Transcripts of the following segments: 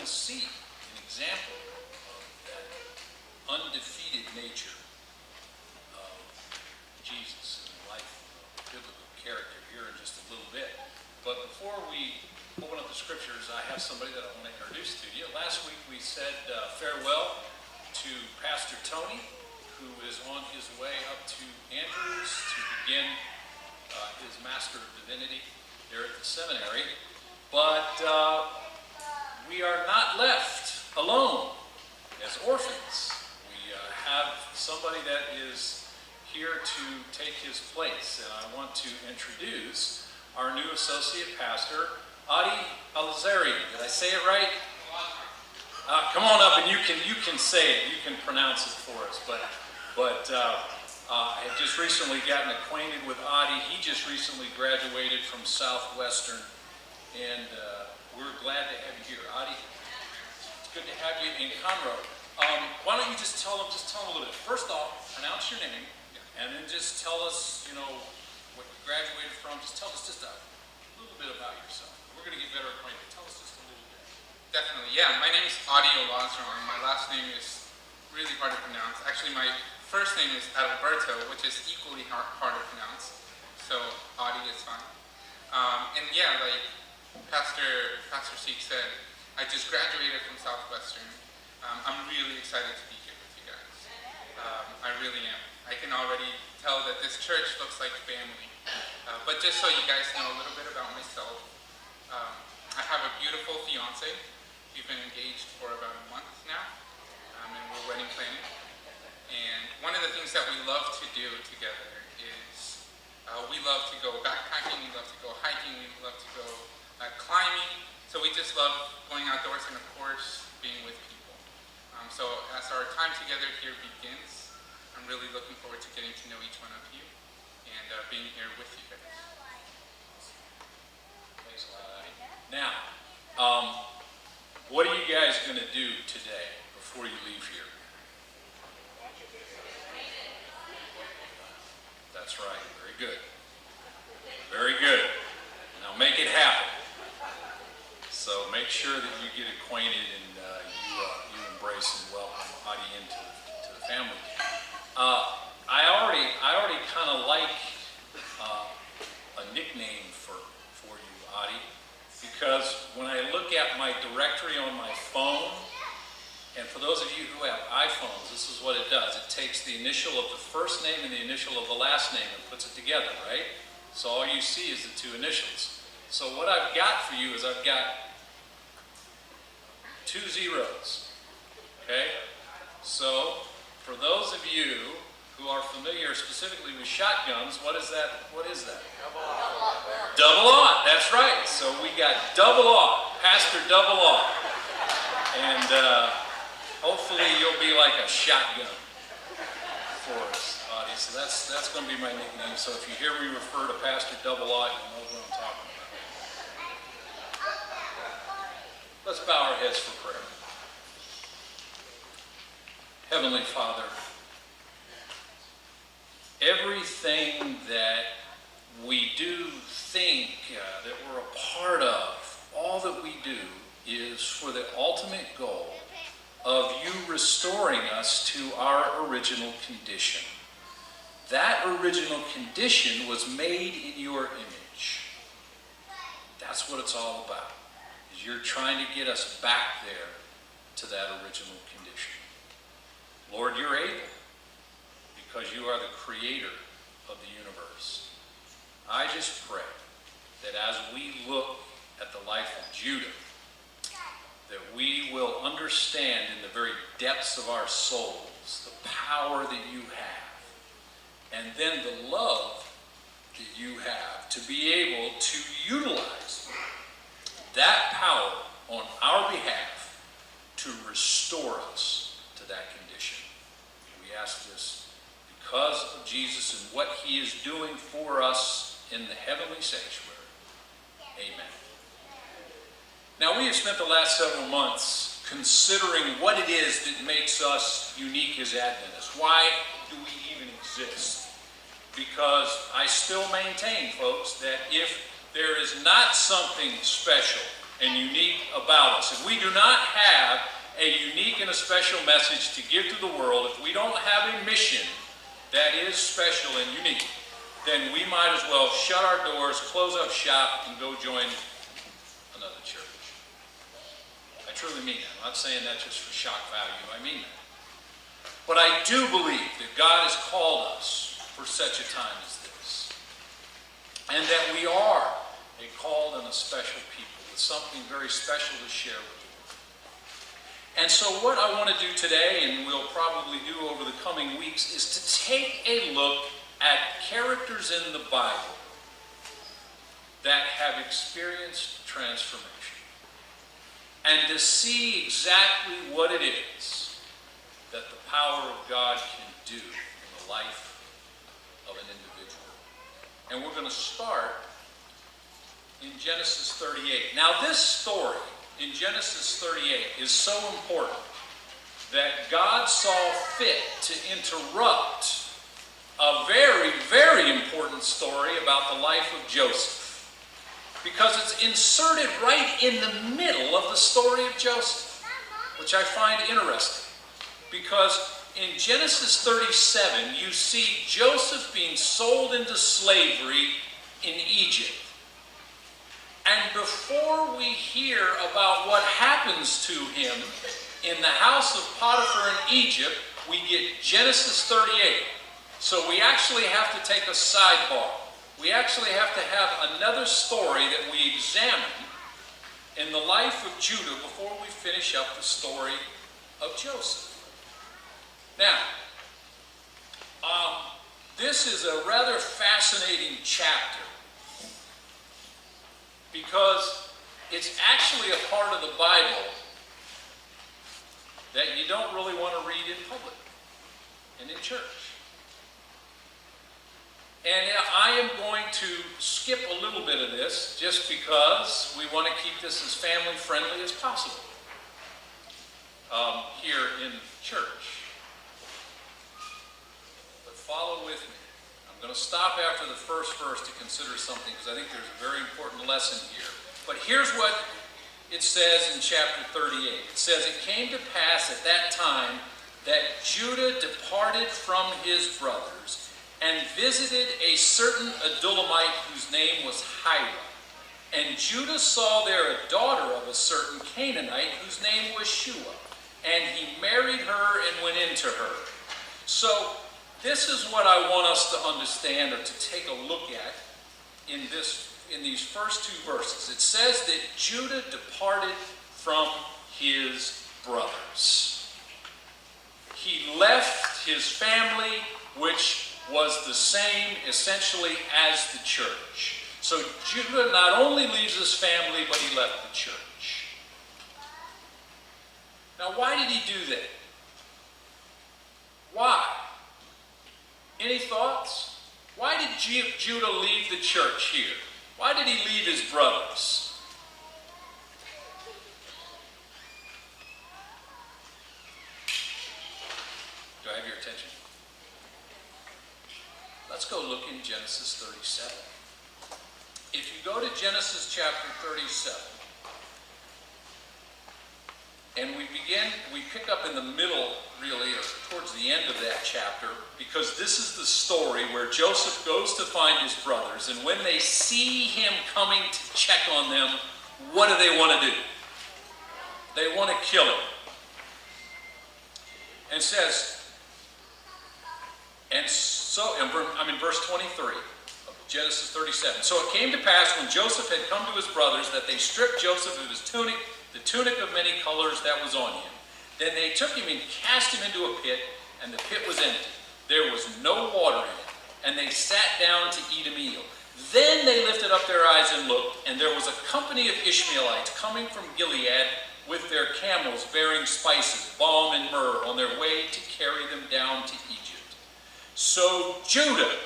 to see an example of that undefeated nature of Jesus and the life of biblical character here in just a little bit. But before we open up the scriptures, I have somebody that I want to introduce to you. Last week we said farewell to Pastor Tony, who is on his way up to Andrews to begin his Master of Divinity there at the seminary. But we are not left alone as orphans. We have somebody that is here to take his place, and I want to introduce our new associate pastor, Adi Alzarian. Did I say it right? Come on up and you can say it. You can pronounce it for us. But I have just recently gotten acquainted with Adi. He just recently graduated from Southwestern, and we're glad to have you here, Adi. It's good to have you in Conroe. Why don't you just tell them a little bit. First off, pronounce your name, and then just tell us, what you graduated from. Just tell us just a little bit about yourself. We're going to get better acquainted. Tell us just a little bit. Definitely, yeah. My name is Adi Olazron. My last name is really hard to pronounce. Actually, my first name is Alberto, which is equally hard to pronounce. So Adi is fine. And yeah, like Pastor Seek said, I just graduated from Southwestern. I'm really excited to be here with you guys. I really am. I can already tell that this church looks like family. But just so you guys know a little bit about myself, I have a beautiful fiance. We've been engaged for about a month now, and we're wedding planning. And one of the things that we love to do together is we love to go backpacking, we love to go hiking, we love to go climbing. So we just love going outdoors and, of course, being with people. So as our time together here begins, I'm really looking forward to getting to know each one of you and being here with you guys. Thanks a lot. Now, what are you guys going to do today before you leave here? That's right. Very good. Very good. Now make it happen. So make sure that you get acquainted and you embrace and welcome Adi into the family. I already kind of like a nickname for you, Adi, because when I look at my directory on my phone, and for those of you who have iPhones, this is what it does. It takes the initial of the first name and the initial of the last name and puts it together, right? So all you see is the two initials. So what I've got for you is I've got 2 zeros, okay? So for those of you who are familiar specifically with shotguns, what is that? Double aught. Double aught, that's right. So we got double aught, Pastor Double aught. And hopefully you'll be like a shotgun for us, Adi. So that's going to be my nickname. So if you hear me refer to Pastor Double aught, you know what I'm talking about. Let's bow our heads for prayer. Heavenly Father, everything that we do think that we're a part of, all that we do is for the ultimate goal of you restoring us to our original condition. That original condition was made in your image. That's what it's all about. You're trying to get us back there to that original condition. Lord, you're able, because you are the creator of the universe. I just pray that as we look at the life of Judah, that we will understand in the very depths of our souls the power that you have, and then the love that you have to be able to utilize that power on our behalf to restore us to that condition. We ask this because of Jesus and what he is doing for us in the heavenly sanctuary. Amen. Now, we have spent the last several months considering what it is that makes us unique as Adventists. Why do we even exist? Because I still maintain, folks, that if there is not something special and unique about us. If we do not have a unique and a special message to give to the world, if we don't have a mission that is special and unique, then we might as well shut our doors, close up shop, and go join another church. I truly mean that. I'm not saying that just for shock value. I mean that. But I do believe that God has called us for such a time as this. And that we are a called and a special people with something very special to share with you. And so what I want to do today, and we'll probably do over the coming weeks, is to take a look at characters in the Bible that have experienced transformation. And to see exactly what it is that the power of God can do in the life of an individual. And we're going to start in Genesis 38. Now this story in Genesis 38 is so important that God saw fit to interrupt a very, very important story about the life of Joseph. Because it's inserted right in the middle of the story of Joseph, which I find interesting. Because in Genesis 37, you see Joseph being sold into slavery in Egypt. And before we hear about what happens to him in the house of Potiphar in Egypt, we get Genesis 38. So we actually have to take a sidebar. We actually have to have another story that we examine in the life of Judah before we finish up the story of Joseph. Now, this is a rather fascinating chapter because it's actually a part of the Bible that you don't really want to read in public and in church. And I am going to skip a little bit of this just because we want to keep this as family friendly as possible here in church. But follow with me. I'm going to stop after the first verse to consider something because I think there's a very important lesson here. But here's what it says in chapter 38. It says, "It came to pass at that time that Judah departed from his brothers and visited a certain Adullamite whose name was Hira. And Judah saw there a daughter of a certain Canaanite whose name was Shua. And he married her and went into her." So this is what I want us to understand or to take a look at in these first two verses. It says that Judah departed from his brothers. He left his family, which was the same essentially as the church. So Judah not only leaves his family, but he left the church. Now why did he do that? Why? Any thoughts? Why did Judah leave the church here? Why did he leave his brothers? Do I have your attention? Let's go look in Genesis 37. If you go to Genesis chapter 37, and we pick up in the middle, really, or towards the end of that chapter, because this is the story where Joseph goes to find his brothers, and when they see him coming to check on them, what do they want to do? They want to kill him. And says, I'm in verse 23 of Genesis 37. "So it came to pass when Joseph had come to his brothers that they stripped Joseph of his tunic, the tunic of many colors that was on him. Then they took him and cast him into a pit, and the pit was empty. There was no water in it, and they sat down to eat a meal. Then they lifted up their eyes and looked, and there was a company of Ishmaelites coming from Gilead with their camels bearing spices, balm and myrrh, on their way to carry them down to Egypt. So Judah,"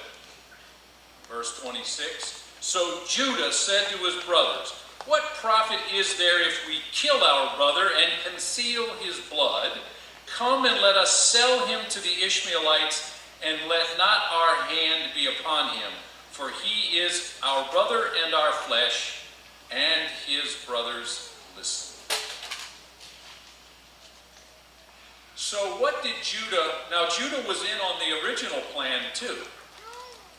verse 26, "so Judah said to his brothers, 'What profit is there if we kill our brother and conceal his blood? Come and let us sell him to the Ishmaelites, and let not our hand be upon him, for he is our brother and our flesh. and his brothers listened. So what did Judah, now Judah was in on the original plan too.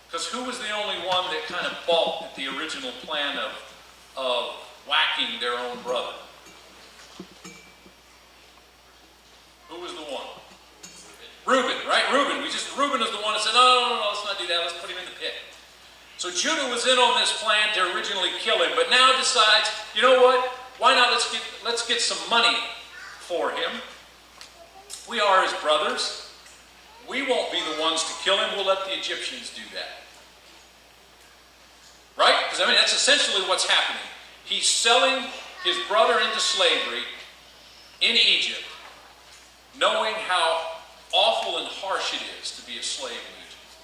Because who was the only one that kind of balked at the original plan of whacking their own brother? Who was the one? Reuben, right? Reuben is the one that said, no, let's not do that. Let's put him in the pit. So Judah was in on this plan to originally kill him, but now decides, you know what? Why not let's get some money for him. We are his brothers. We won't be the ones to kill him. We'll let the Egyptians do that. Right? Because that's essentially what's happening. He's selling his brother into slavery in Egypt, knowing how awful and harsh it is to be a slave in Egypt.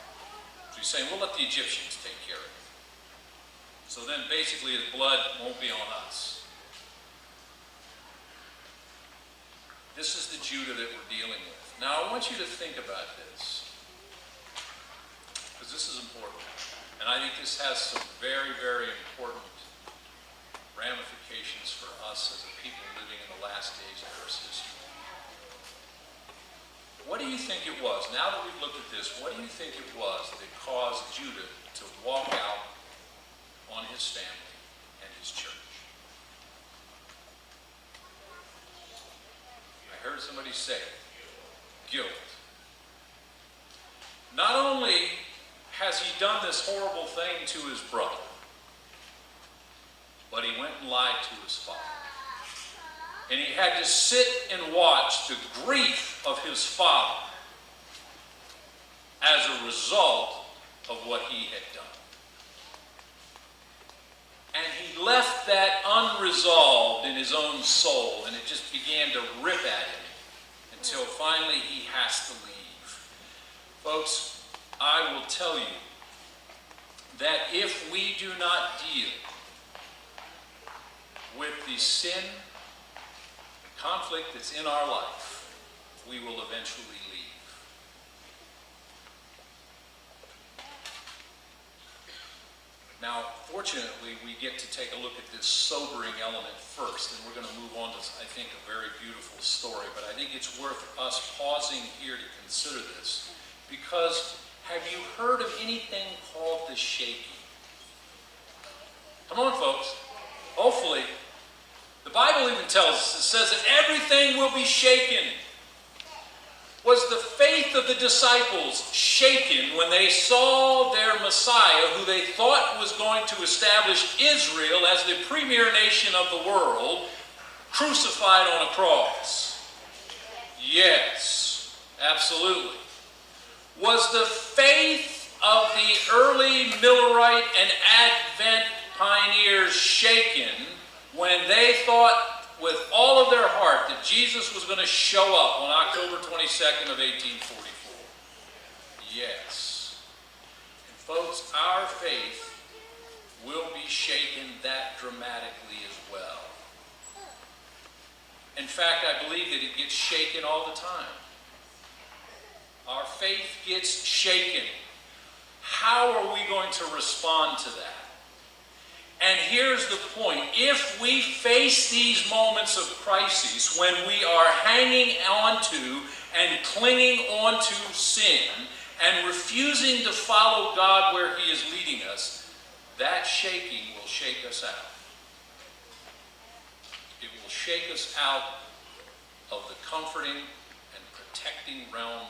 So he's saying, we'll let the Egyptians take care of it. So then basically his blood won't be on us. This is the Judah that we're dealing with. Now I want you to think about this, because this is important. And I think this has some very, very important ramifications for us as a people living in the last days of Earth's history. What do you think it was? Now that we've looked at this, what do you think it was that caused Judah to walk out on his family and his church? I heard somebody say, guilt. Not only has he done this horrible thing to his brother, but he went and lied to his father. And he had to sit and watch the grief of his father as a result of what he had done. And he left that unresolved in his own soul, and it just began to rip at him until finally he has to leave. Folks, I will tell you that if we do not deal with the sin, the conflict that's in our life, we will eventually leave. Now, fortunately, we get to take a look at this sobering element first, and we're going to move on to, I think, a very beautiful story. But I think it's worth us pausing here to consider this, because have you heard of anything called the shaking? Come on, folks. Hopefully. The Bible even tells us, it says that everything will be shaken. Was the faith of the disciples shaken when they saw their Messiah, who they thought was going to establish Israel as the premier nation of the world, crucified on a cross? Yes, absolutely. Was the faith of the early Millerite and Advent pioneers shaken when they thought with all of their heart that Jesus was going to show up on October 22nd of 1844? Yes. And folks, our faith will be shaken that dramatically as well. In fact, I believe that it gets shaken all the time. Our faith gets shaken. How are we going to respond to that? And here's the point. If we face these moments of crisis when we are hanging on to and clinging on to sin and refusing to follow God where He is leading us, that shaking will shake us out. It will shake us out of the comforting and protecting realm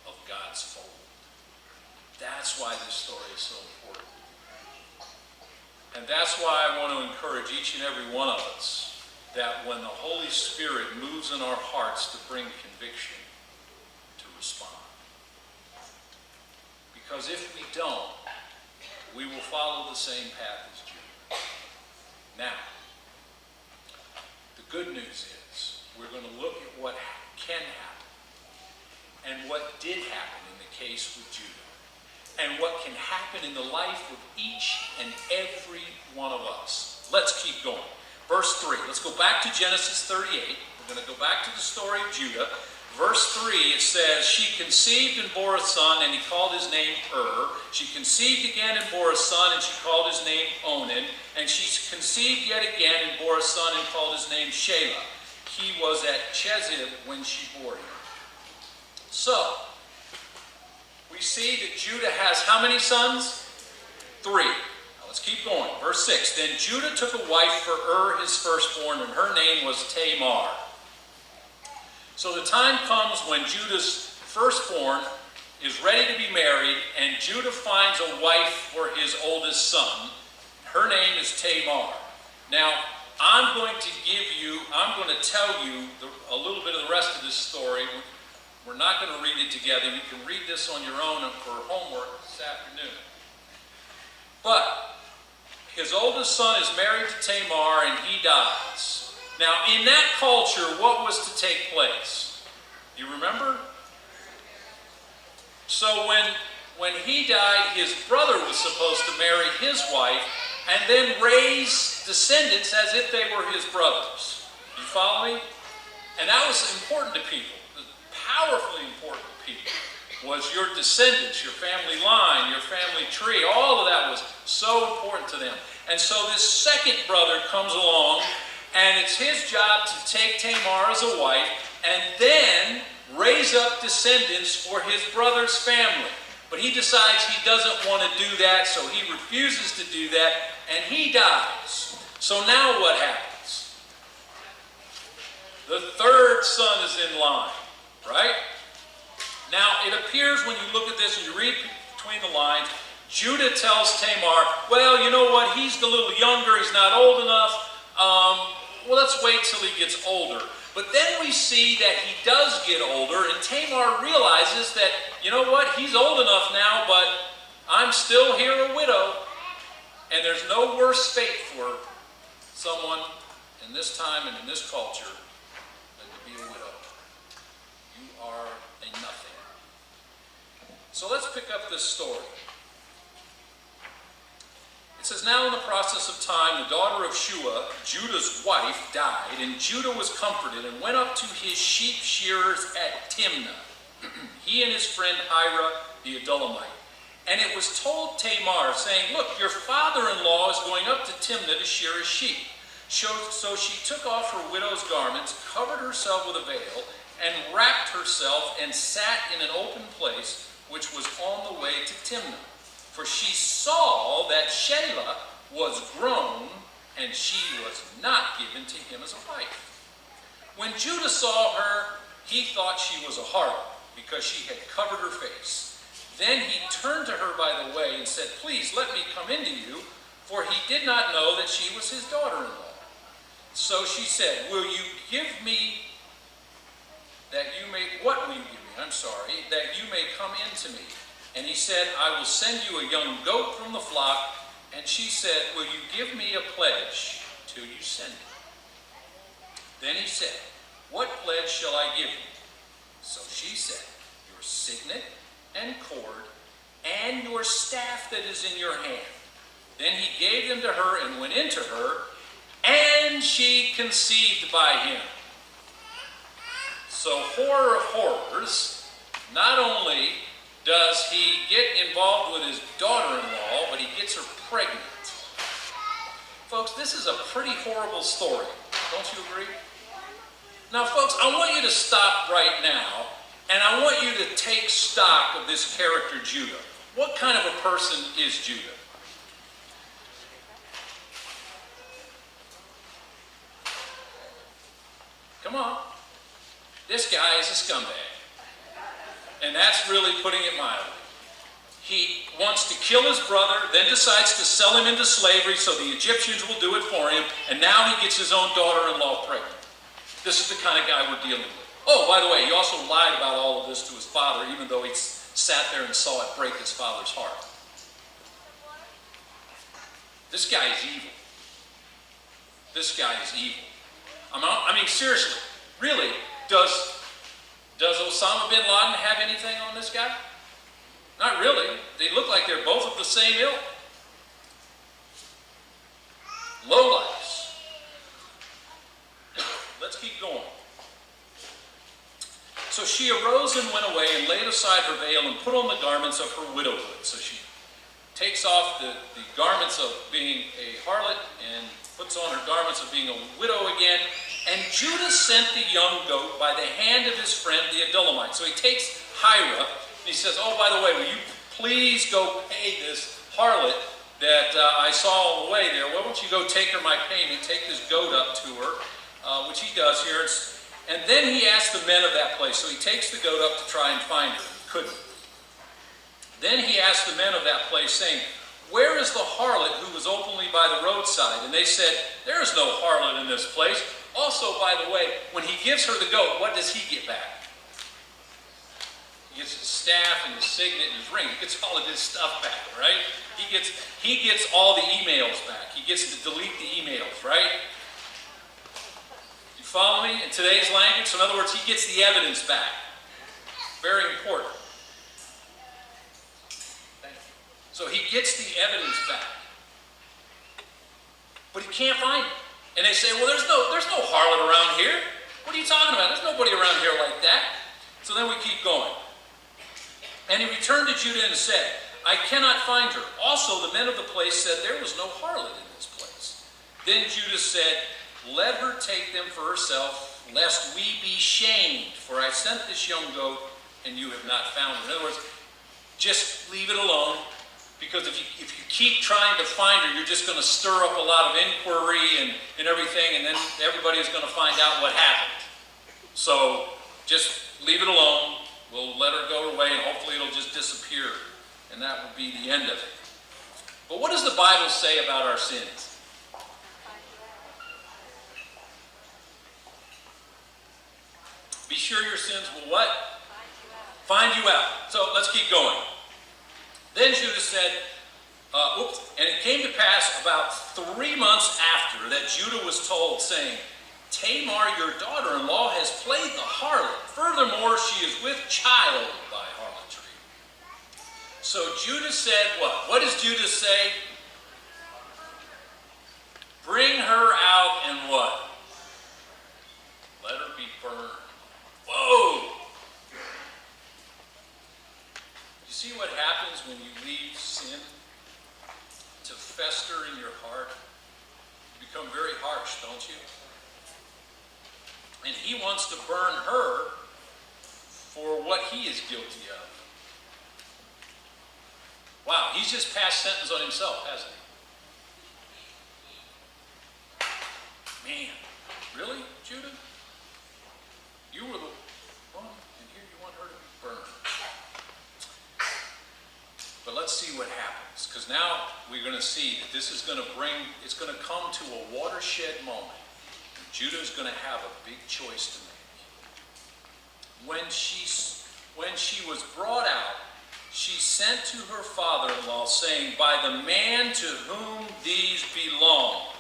of God's fold. That's why this story is so important. And that's why I want to encourage each and every one of us that when the Holy Spirit moves in our hearts to bring conviction, to respond. Because if we don't, we will follow the same path as Judah. Now, the good news is we're going to look at what can happen and what did happen in the case with Judah, and what can happen in the life of each and every one of us. Let's keep going. Verse 3. Let's go back to Genesis 38. We're going to go back to the story of Judah. verse 3, it says, she conceived and bore a son, and he called his name She conceived again and bore a son, and she called his name Onan. And she conceived yet again and bore a son, and called his name Shelah. He was at Chezib when she bore him. So, we see that Judah has how many sons? 3. Now let's keep going. Verse 6. Then Judah took a wife for his firstborn, and her name was Tamar. So the time comes when Judah's firstborn is ready to be married, and Judah finds a wife for his oldest son. Her name is Tamar. Now, I'm going to tell you a little bit of the rest of this story. We're not going to read it together. You can read this on your own for homework this afternoon. But his oldest son is married to Tamar, and he dies. Now, in that culture, what was to take place? You remember? So when he died, his brother was supposed to marry his wife and then raise descendants as if they were his brothers. You follow me? And that was important to people. Powerfully important to people was your descendants, your family line, your family tree. All of that was so important to them. And so this second brother comes along, and it's his job to take Tamar as a wife and then raise up descendants for his brother's family. But he decides he doesn't want to do that, so he refuses to do that, and he dies. So now what happens? The third son is in line, right? Now, it appears when you look at this and you read between the lines, Judah tells Tamar, well, you know what, he's a little younger, he's not old enough. Well, let's wait till he gets older. But then we see that he does get older, and Tamar realizes that, you know what, he's old enough now, but I'm still here a widow. And there's no worse fate for someone in this time and in this culture than to be a widow. You are a nothing. So let's pick up this story. It says, now in the process of time, the daughter of Shua, Judah's wife, died, and Judah was comforted and went up to his sheep shearers at Timnah, he and his friend Hira the Adullamite. And it was told Tamar, saying, look, your father-in-law is going up to Timnah to shear his sheep. So she took off her widow's garments, covered herself with a veil, and wrapped herself and sat in an open place which was on the way to Timnah. For she saw that Shelah was grown, and she was not given to him as a wife. When Judah saw her, he thought she was a harlot, because she had covered her face. Then he turned to her by the way and said, please let me come into you, for he did not know that she was his daughter-in-law. So she said, what will you give me that you may come into me? And he said, I will send you a young goat from the flock. And she said, will you give me a pledge till you send it? Then he said, what pledge shall I give you? So she said, your signet and cord and your staff that is in your hand. Then he gave them to her and went into her, and she conceived by him. So horror of horrors, not only does he get involved with his daughter-in-law, but he gets her pregnant. Folks, this is a pretty horrible story. Don't you agree? Now, folks, I want you to stop right now, and I want you to take stock of this character, Judah. What kind of a person is Judah? Come on. This guy is a scumbag. And that's really putting it mildly. He wants to kill his brother, then decides to sell him into slavery so the Egyptians will do it for him, and now he gets his own daughter-in-law pregnant. This is the kind of guy we're dealing with. Oh, by the way, he also lied about all of this to his father, even though he sat there and saw it break his father's heart. This guy is evil. This guy is evil. I mean, seriously, really, does Osama bin Laden have anything on this guy? Not really. They look like they're both of the same ilk. Lowlifes. Let's keep going. So she arose and went away and laid aside her veil and put on the garments of her widowhood. So she takes off the garments of being a harlot and puts on her garments of being a widow again. And Judah sent the young goat by the hand of his friend the Adullamite. So he takes Hira and he says, oh, by the way, will you please go pay this harlot that I saw on the way there? Why don't you go take her my payment, take this goat up to her, which he does here. And then he asked the men of that place. So he takes the goat up to try and find her. He couldn't. Then he asked the men of that place, saying, where is the harlot who was openly by the roadside? And they said, there is no harlot in this place. Also, by the way, when he gives her the goat, what does he get back? He gets his staff and his signet and his ring. He gets all of his stuff back, right? He gets all the emails back. He gets to delete the emails, right? Follow me? In today's language, so in other words, he gets the evidence back. Very important. Thank you. So he gets the evidence back. But he can't find it. And they say, well, there's no harlot around here. What are you talking about? There's nobody around here like that. So then we keep going. And he returned to Judah and said, I cannot find her. Also, the men of the place said there was no harlot in this place. Then Judah said, let her take them for herself, lest we be shamed. For I sent this young goat, and you have not found her. In other words, just leave it alone. Because if you keep trying to find her, you're just going to stir up a lot of inquiry and everything, and then everybody is going to find out what happened. So just leave it alone. We'll let her go away, and hopefully it'll just disappear. And that will be the end of it. But what does the Bible say about our sins? Be sure your sins will what? Find you out. So let's keep going. Then Judah said, and it came to pass about 3 months after that Judah was told, saying, Tamar, your daughter-in-law, has played the harlot. Furthermore, she is with child by harlotry. So Judah said what? What does Judah say? Bring her out and what? Let her be burned. Whoa! You see what happens when you leave sin to fester in your heart? You become very harsh, don't you? And he wants to burn her for what he is guilty of. Wow, he's just passed sentence on himself, hasn't he? Man, really, Judah? You were the one, and here you want her to be burned. But let's see what happens, because now we're going to see that this is going to it's going to come to a watershed moment. Judah is going to have a big choice to make. When she was brought out, she sent to her father-in-law, saying, by the man to whom these belong,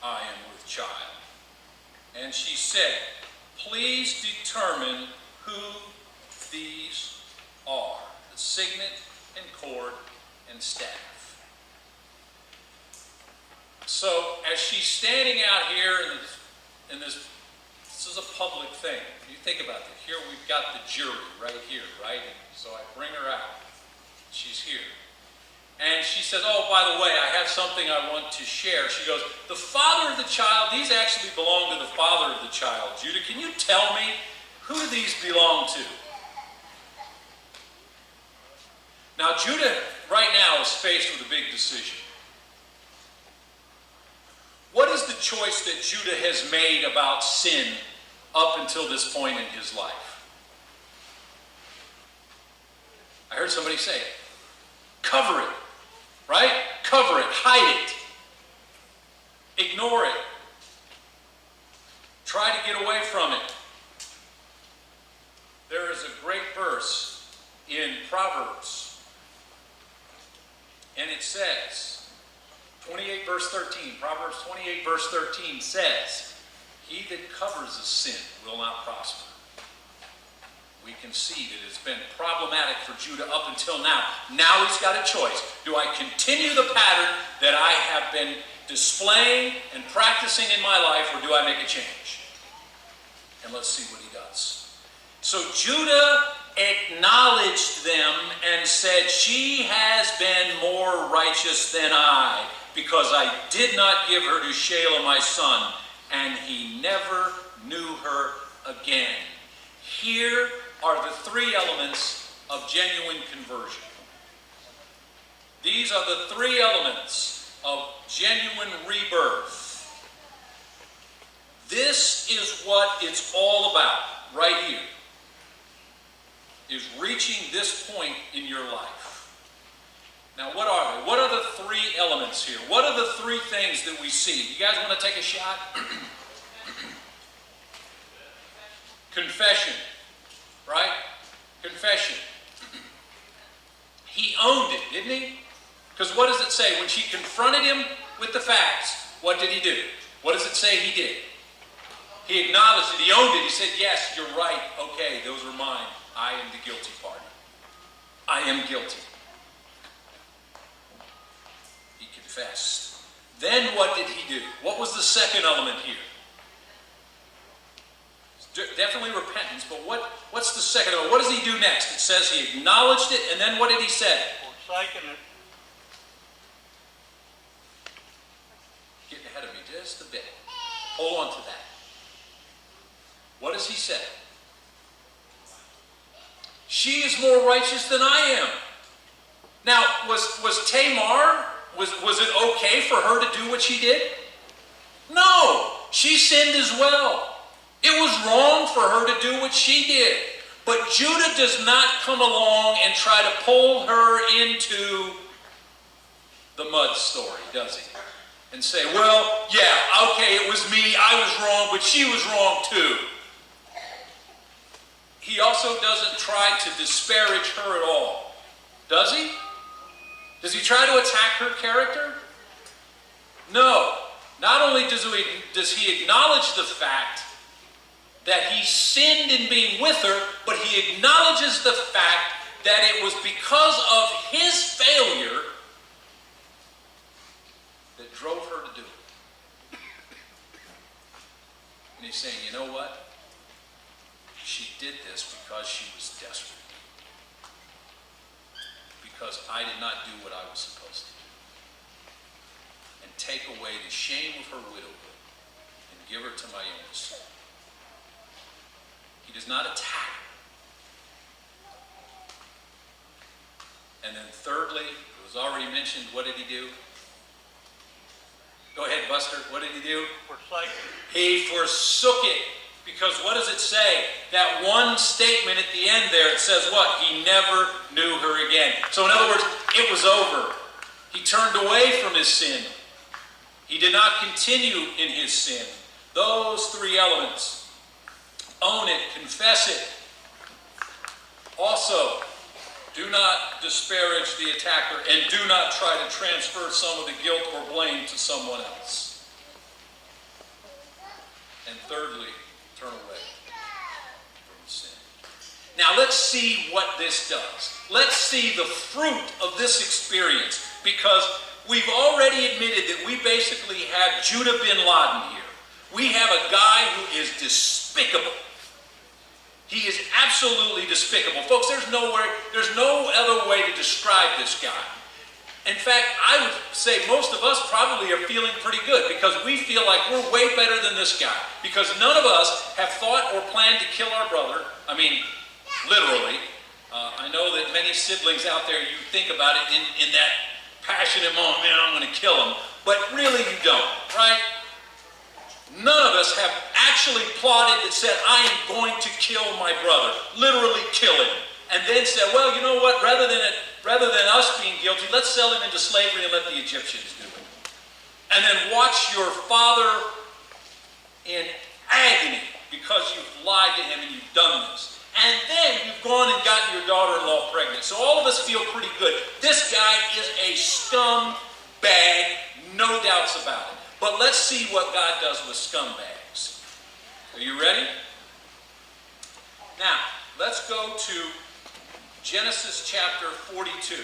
I am with child. And she said, please determine who these are, the signet and cord and staff. So as she's standing out here in this is a public thing. You think about it. Here we've got the jury right here, right? And so I bring her out. She's here. And she says, oh, by the way, I have something I want to share. She goes, the father of the child, these actually belong to the father of the child. Judah, can you tell me who these belong to? Now, Judah right now is faced with a big decision. What is the choice that Judah has made about sin up until this point in his life? I heard somebody say it. Cover it. Right? Cover it. Hide it. Ignore it. Try to get away from it. There is a great verse in Proverbs. And it says, 28 verse 13, Proverbs 28 verse 13 says, he that covers a sin will not prosper. We can see that it's been problematic for Judah up until now. Now he's got a choice. Do I continue the pattern that I have been displaying and practicing in my life, or do I make a change? And let's see what he does. So Judah acknowledged them and said, she has been more righteous than I, because I did not give her to Shelah my son, and he never knew her again. Here are the three elements of genuine conversion. These are the three elements of genuine rebirth. This is what it's all about right here, is reaching this point in your life. Now, what are they? What are the three elements here? What are the three things that we see? You guys want to take a shot? Confession, right? Confession. He owned it, didn't he? Because what does it say? When she confronted him with the facts, what did he do? What does it say he did? He acknowledged it. He owned it. He said, yes, you're right. Okay, those are mine. I am the guilty party. I am guilty. He confessed. Then what did he do? What was the second element here? Definitely repentance, but what's the second element? What does he do next? It says he acknowledged it, and then what did he say? Forsaken it. Getting ahead of me just a bit. Hold on to that. What does he say? She is more righteous than I am. Now, was Tamar, was it okay for her to do what she did? No, she sinned as well. It was wrong for her to do what she did. But Judah does not come along and try to pull her into the mud story, does he? And say, well, yeah, okay, it was me, I was wrong, but she was wrong too. He also doesn't try to disparage her at all, does he? Does he try to attack her character? No. Not only does he acknowledge the fact that he sinned in being with her, but he acknowledges the fact that it was because of his failure that drove her to do it. And he's saying, you know what? She did this because she was desperate. Because I did not do what I was supposed to do. And take away the shame of her widowhood and give her to my youngest son. He does not attack her. And then thirdly, it was already mentioned, what did he do? Go ahead, Buster. What did he do? Forsaken. He forsook it. Because what does it say? That one statement at the end there, it says what? He never knew her again. So in other words, it was over. He turned away from his sin. He did not continue in his sin. Those three elements. Own it, confess it. Also, do not disparage the attacker and do not try to transfer some of the guilt or blame to someone else. And thirdly, turn away from sin. Now let's see what this does. Let's see the fruit of this experience, because we've already admitted that we basically have Judah bin Laden here. We have a guy who is despicable. He is absolutely despicable. Folks, there's no other way to describe this guy. In fact, I would say most of us probably are feeling pretty good, because we feel like we're way better than this guy. Because none of us have thought or planned to kill our brother. I mean, literally. I know that many siblings out there, you think about it in that passionate moment, man, I'm going to kill him. But really you don't, right? None of us have actually plotted that said, I am going to kill my brother. Literally kill him. And then said, well, you know what, rather than us being guilty, let's sell him into slavery and let the Egyptians do it. And then watch your father in agony because you've lied to him and you've done this. And then you've gone and gotten your daughter-in-law pregnant. So all of us feel pretty good. This guy is a scumbag, no doubts about it. But let's see what God does with scumbags. Are you ready? Now, let's go to Genesis chapter 42.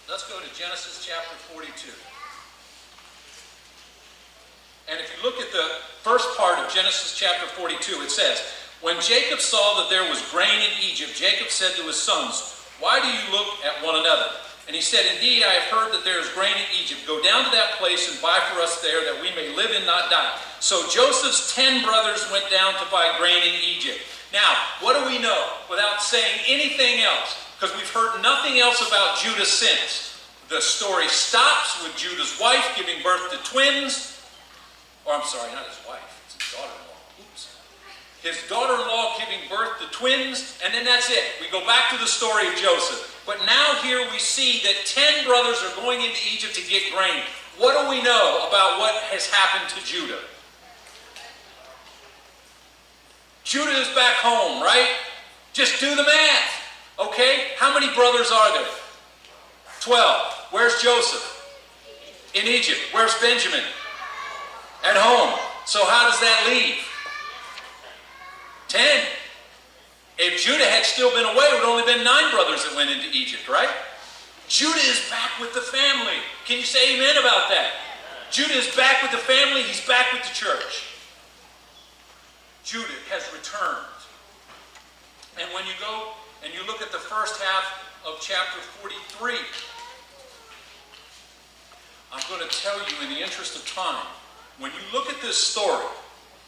Let's go to Genesis chapter 42. And if you look at the first part of Genesis chapter 42, it says, "When Jacob saw that there was grain in Egypt, Jacob said to his sons, 'Why do you look at one another?' And he said, 'Indeed, I have heard that there is grain in Egypt. Go down to that place and buy for us there, that we may live and not die.' So Joseph's 10 brothers went down to buy grain in Egypt." Now, what do we know without saying anything else? Because we've heard nothing else about Judah since. The story stops with Judah's wife giving birth to twins. Or I'm sorry, not his wife, it's his daughter-in-law. Oops. His daughter-in-law giving birth to twins, and then that's it. We go back to the story of Joseph. But now here we see that 10 brothers are going into Egypt to get grain. What do we know about what has happened to Judah? Judah is back home, right? Just do the math. Okay? How many brothers are there? 12. Where's Joseph? In Egypt. Where's Benjamin? At home. So how does that leave? 10. If Judah had still been away, it would have only been 9 brothers that went into Egypt, right? Judah is back with the family. Can you say amen about that? Judah is back with the family. He's back with the church. Judah has returned. And when you go and you look at the first half of chapter 43, I'm going to tell you in the interest of time, when you look at this story,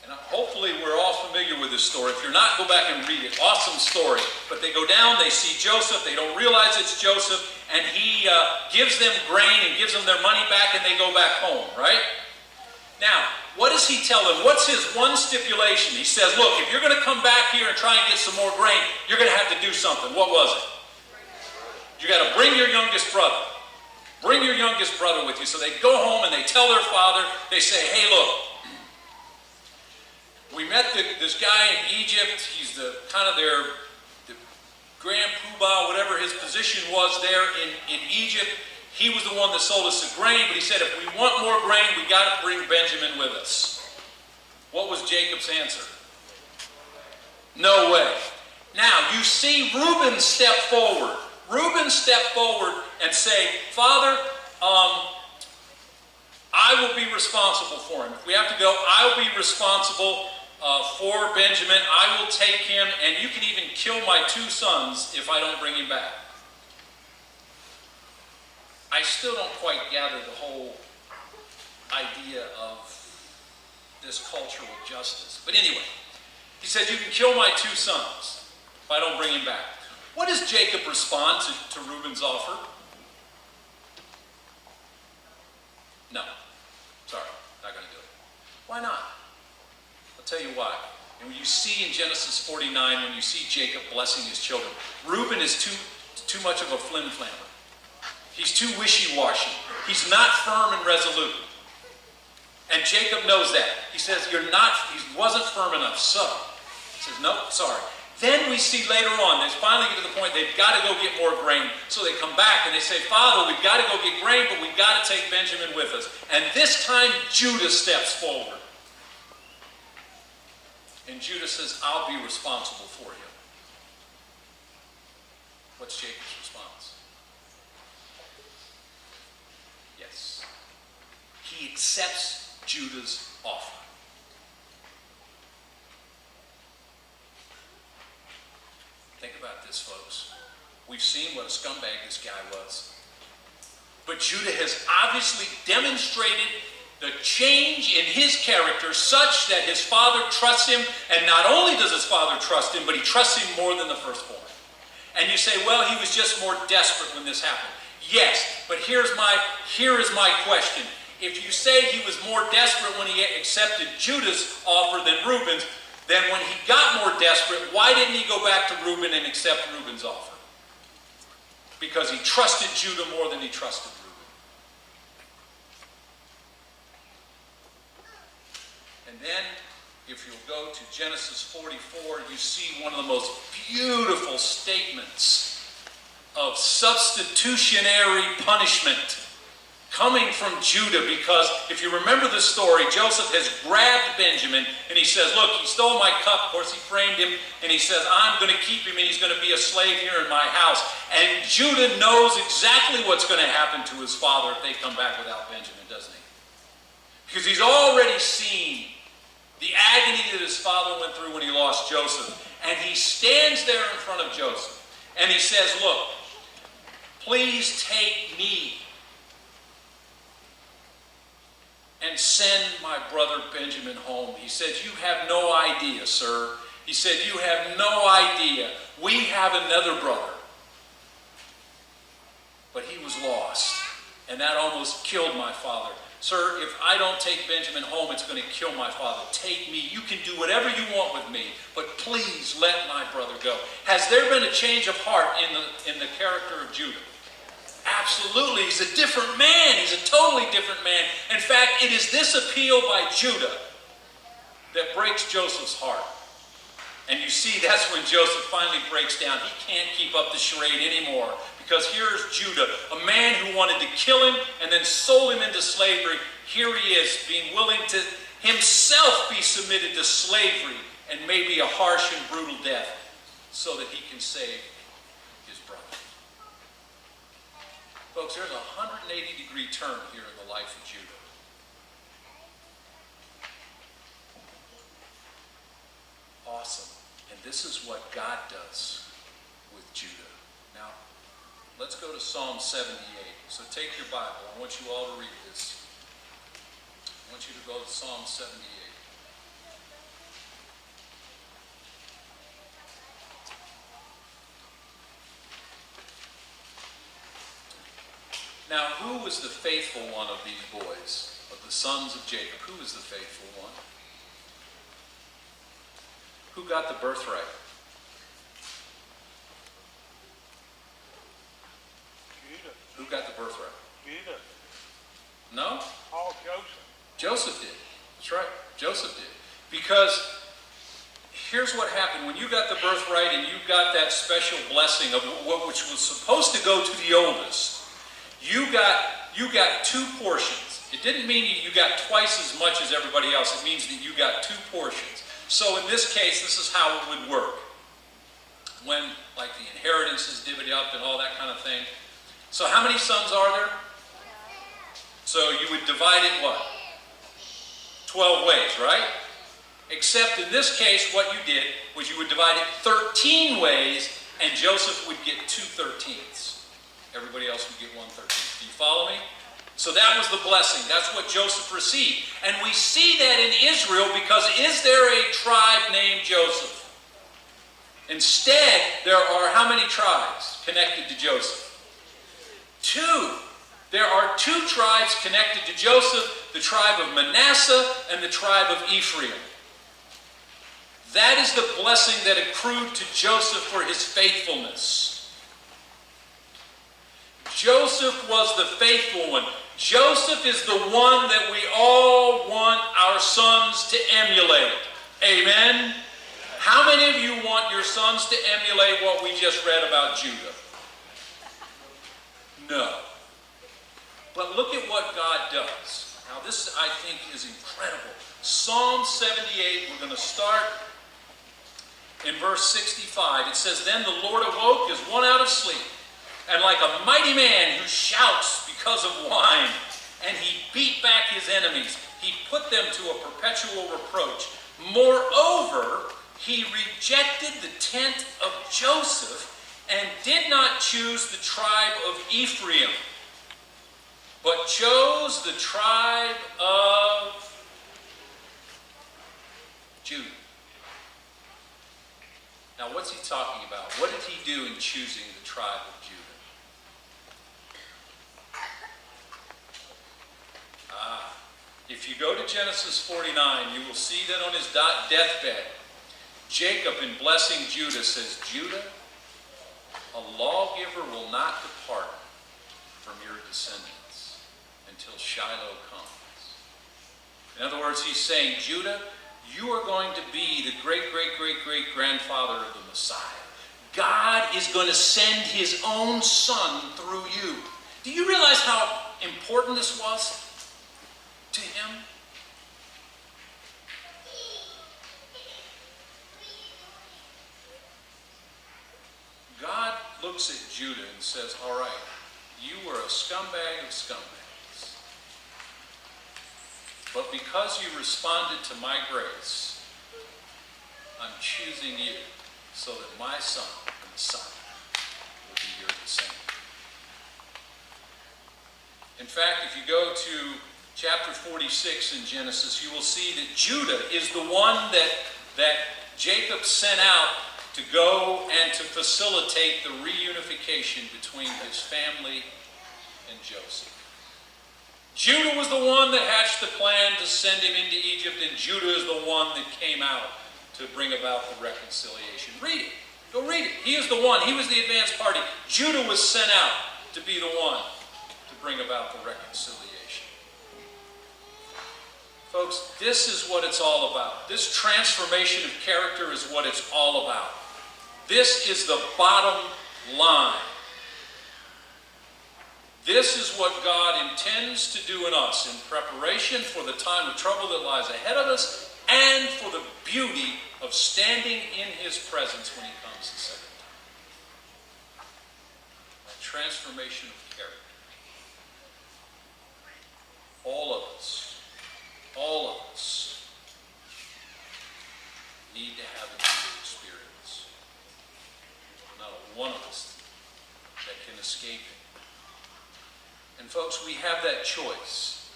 and hopefully we're all familiar with this story. If you're not, go back and read it. Awesome story. But they go down, they see Joseph, they don't realize it's Joseph, and he gives them grain and gives them their money back, and they go back home, right? Now, what does he tell them? What's his one stipulation? He says, look, if you're going to come back here and try and get some more grain, you're going to have to do something. What was it? You got to bring your youngest brother. Bring your youngest brother with you. So they go home and they tell their father, they say, hey, look, we met this guy in Egypt. He's the grand poobah, whatever his position was there in Egypt. He was the one that sold us the grain, but he said, if we want more grain, we got to bring Benjamin with us. What was Jacob's answer? No way. Now, you see Reuben step forward. Reuben stepped forward and say, Father, I will be responsible for him. If we have to go, I will be responsible for Benjamin. I will take him, and you can even kill my 2 sons if I don't bring him back. I still don't quite gather the whole idea of this cultural justice. But anyway, he says, you can kill my 2 sons if I don't bring him back. What does Jacob respond to Reuben's offer? No. Sorry, not going to do it. Why not? I'll tell you why. And when you see in Genesis 49, when you see Jacob blessing his children, Reuben is too much of a flim-flammer. He's too wishy-washy. He's not firm and resolute. And Jacob knows that. He says, he wasn't firm enough, so. He says, nope, sorry. Then we see later on, they finally get to the point they've got to go get more grain. So they come back and they say, Father, we've got to go get grain, but we've got to take Benjamin with us. And this time, Judah steps forward. And Judah says, I'll be responsible for you. What's Jacob's response? Yes. He accepts Judah's offer. Think about this, folks. We've seen what a scumbag this guy was. But Judah has obviously demonstrated the change in his character such that his father trusts him, and not only does his father trust him, but he trusts him more than the firstborn. And you say, well, he was just more desperate when this happened. Yes, but here is my question. If you say he was more desperate when he accepted Judah's offer than Reuben's, then when he got more desperate, why didn't he go back to Reuben and accept Reuben's offer? Because he trusted Judah more than he trusted Reuben. And then, if you'll go to Genesis 44, you see one of the most beautiful statements of substitutionary punishment coming from Judah, because if you remember the story, Joseph has grabbed Benjamin and he says, look, he stole my cup. Of course, he framed him, and he says, I'm going to keep him and he's going to be a slave here in my house. And Judah knows exactly what's going to happen to his father if they come back without Benjamin, doesn't he? Because he's already seen The agony that his father went through when he lost Joseph. And he stands there in front of Joseph. And he says, look, please take me and send my brother Benjamin home. He says, you have no idea, sir. He said, you have no idea. We have another brother. But he was lost. And that almost killed my father. Sir, if I don't take Benjamin home, it's going to kill my father. Take me. You can do whatever you want with me, but please let my brother go. Has there been a change of heart in the character of Judah? Absolutely. He's a different man. He's a totally different man. In fact, it is this appeal by Judah that breaks Joseph's heart. And you see, that's when Joseph finally breaks down. He can't keep up the charade anymore. Because here's Judah, a man who wanted to kill him and then sold him into slavery. Here he is, being willing to himself be submitted to slavery and maybe a harsh and brutal death so that he can save his brother. Folks, there's a 180-degree turn here in the life of Judah. Awesome. And this is what God does with Judah. Now, let's go to Psalm 78. So take your Bible. I want you all to read this. I want you to go to Psalm 78. Now, who was the faithful one of these boys, of the sons of Jacob? Who was the faithful one? Who got the birthright? Judah. Who got the birthright? Judah. No? Oh, Joseph. Joseph did. That's right. Joseph did. Because here's what happened. When you got the birthright and you got that special blessing of what which was supposed to go to the oldest, you got two portions. It didn't mean you got twice as much as everybody else. It means that you got two portions. So in this case, this is how it would work. When, like, the inheritance is divvied up and all that kind of thing. So how many sons are there? So you would divide it what? 12 ways, right? Except in this case, what you did was you would divide it 13 ways, and Joseph would get 2/13. Everybody else would get 1/13. Do you follow me? So that was the blessing. That's what Joseph received. And we see that in Israel because is there a tribe named Joseph? Instead, there are how many tribes connected to Joseph? 2. There are 2 tribes connected to Joseph, the tribe of Manasseh and the tribe of Ephraim. That is the blessing that accrued to Joseph for his faithfulness. Joseph was the faithful one. Joseph is the one that we all want our sons to emulate. Amen? How many of you want your sons to emulate what we just read about Judah? No. But look at what God does. Now this, I think, is incredible. Psalm 78, we're going to start in verse 65. It says, "Then the Lord awoke as one out of sleep, and like a mighty man who shouts because of wine, and he beat back his enemies. He put them to a perpetual reproach. Moreover, he rejected the tent of Joseph and did not choose the tribe of Ephraim, but chose the tribe of Judah." Now, what's he talking about? What did he do in choosing the tribe of Judah? If you go to Genesis 49, you will see that on his deathbed, Jacob, in blessing Judah, says, "Judah, a lawgiver will not depart from your descendants until Shiloh comes." In other words, he's saying, Judah, you are going to be the great-great-great-great-grandfather of the Messiah. God is going to send his own son through you. Do you realize how important this was to him? God looks at Judah and says, all right, you were a scumbag of scumbags. But because you responded to my grace, I'm choosing you so that my son, the Messiah, will be your descendant. In fact, if you go to chapter 46 in Genesis, you will see that Judah is the one that Jacob sent out to go and to facilitate the reunification between his family and Joseph. Judah was the one that hatched the plan to send him into Egypt, and Judah is the one that came out to bring about the reconciliation. Read it. Go read it. He is the one. He was the advanced party. Judah was sent out to be the one to bring about the reconciliation. Folks, this is what it's all about. This transformation of character is what it's all about. This is the bottom line. This is what God intends to do in us in preparation for the time of trouble that lies ahead of us and for the beauty of standing in His presence when He comes the second time. A transformation of character. All of us need to have a new experience. Not one of us that can escape it. And folks, we have that choice.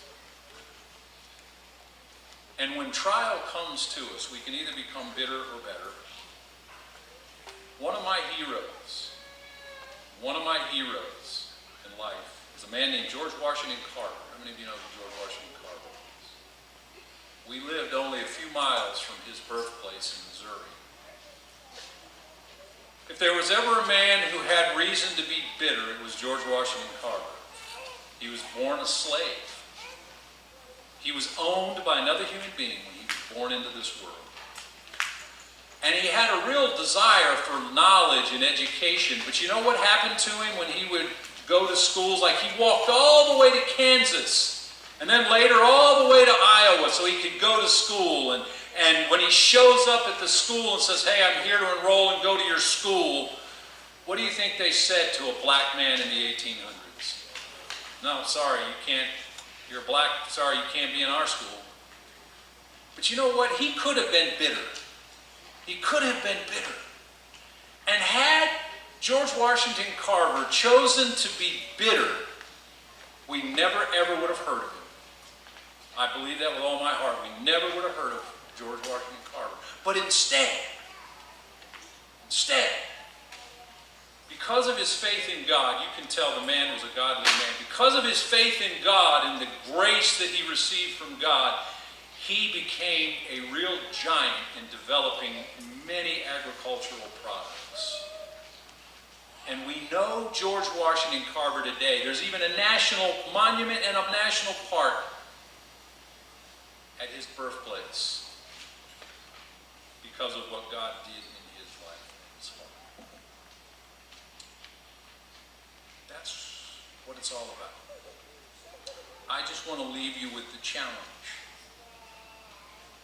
And when trial comes to us, we can either become bitter or better. One of my heroes in life is a man named George Washington Carver. How many of you know who George Washington Carver was? We lived only a few miles from his birthplace in Missouri. If there was ever a man who had reason to be bitter, it was George Washington Carver. He was born a slave. He was owned by another human being when he was born into this world. And he had a real desire for knowledge and education. But you know what happened to him when he would go to schools? Like, he walked all the way to Kansas and then later all the way to Iowa so he could go to school. And when he shows up at the school and says, "Hey, I'm here to enroll and go to your school," what do you think they said to a black man in the 1800s? "No, sorry, you can't. You're black. Sorry, you can't be in our school." But you know what? He could have been bitter. He could have been bitter. And had George Washington Carver chosen to be bitter, we never ever would have heard of him. I believe that with all my heart. We never would have heard of George Washington Carver. But instead, because of his faith in God, you can tell the man was a godly man. Because of his faith in God and the grace that he received from God, he became a real giant in developing many agricultural products. And we know George Washington Carver today. There's even a national monument and a national park at his birthplace because of what God did in his life and his heart. That's what it's all about. I just want to leave you with the challenge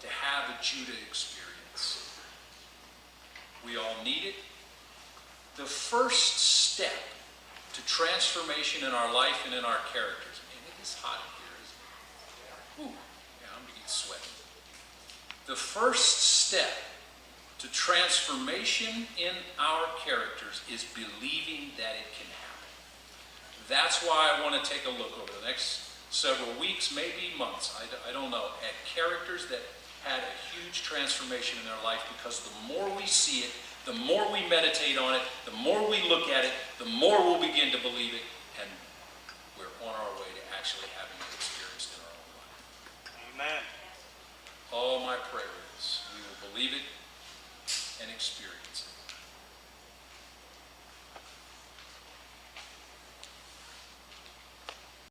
to have a Judah experience. We all need it. The first step to transformation in our life and in our characters. Man, it is hot in here, isn't it? Ooh, yeah, I'm beginning to sweat. The first step to transformation in our characters is believing that it can happen. That's why I want to take a look over the next several weeks, maybe months, I don't know, at characters that had a huge transformation in their life, because the more we see it, the more we meditate on it, the more we look at it, the more we'll begin to believe it, and we're on our way to actually having it experienced in our own life. Amen. All my prayer is we will believe it and experience